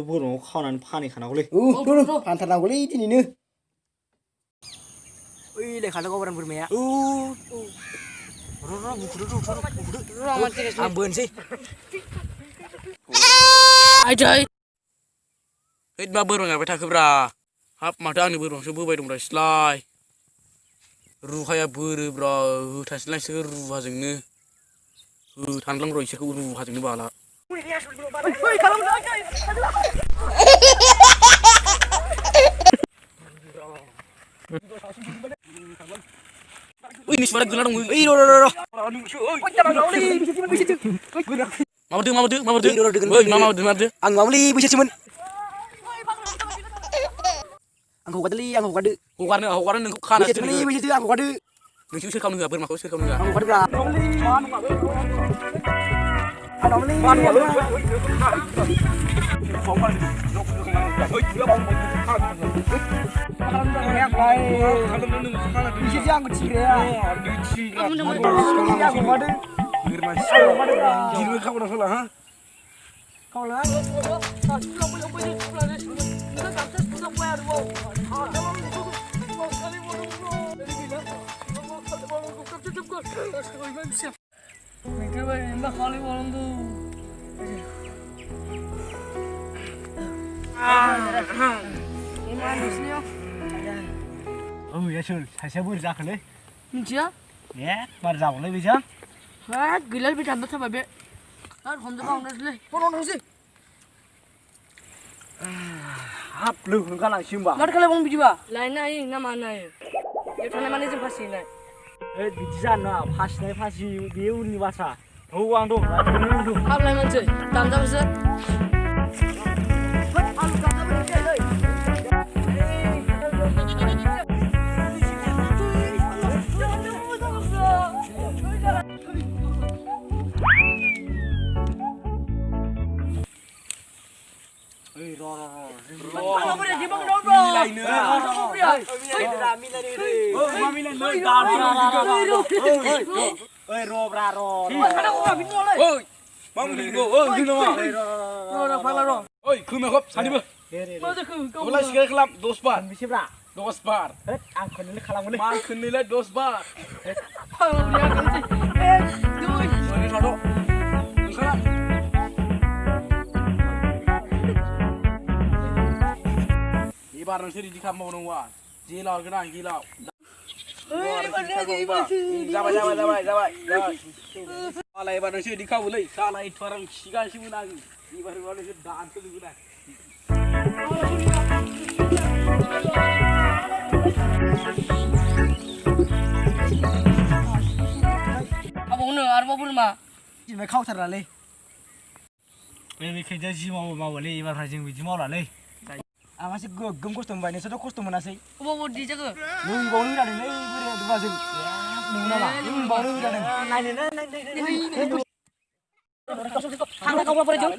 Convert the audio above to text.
बोरमाखौ खावनानै फानहैखानांगौलै फानथारनांगौलै दिनैनो ओइलाय खानांगौ बारान बोरमाया आं बोनसै आइदै हैद मा बोरमा गायबाय थाखोब्रा हाब माथो आंनि बोरमासो बोबाय दंब्रा सिलाय रुखाया बोरोब्रा होथासैलायसो रुवाजोंनो होथानलां र' इसोरखौ रुवाजोंनो बाला ओइ निसबारा गोला दं ओइ र' माबादो ओइ माबादो आं माबालै बैसोरसोमोन आंखौ हगारदोलै आंखौ हगारदो हगारनो नोंखौ खानासै बैसोरसो आंखौ हगारदो नोंसोर सोर खालामनो होआ बोरमाखौ सोर खालामनो होआ आंखौ हगारदोब्रा बिसोरसो आंखौ थिग्राया आंखौ हगारदो गिलु खावना होला हा सोर सासेया बोरै जाखोलै मिथिया बार जाबावलै बेजों हाब गैला बे दानदा थाबाय बे हमजोबा हमनोसैलै फनहरनोसै हाब लोंखौनो गालांसै होनबा माथो खालामबावनो बिदिबा लायनो हायो ना मानो हायो बेयाव थानाय माने जों फासि हैनाय बिदि जानो नाङा फासि बेयो उननि बाथ्रा आं दं हाबलाय मानसि दानजाबायसो दस बार आं खननैल' खालामोलै मा खननैलाय 10 बार एबार नोंसोर रेडि खालामबावनांगौआ जेलाव लागोन आं जेलाव जाबाय मालाय एबार नोंसोर रेडि खालामोलै साला एथ'बार आं खिगासिमोन आं एबार नोंसोर दानसो लुगोन आं आबावनो आरोबाव बोरमा दिनै खावथारनालै बेखायनो जि मावोलै एबारहाय जों बिदि मावलालै आंहासो गोगोम खस्थ' मोनबाय नोंसोरथ' खस्थ' मोनासै अबाव दिजाखो लोंबावनो होजादोंलै बोराया दुबाजों नोंगौ नामा लोंबावनो होजादों नायनो थांना गावब्ला बोरायजों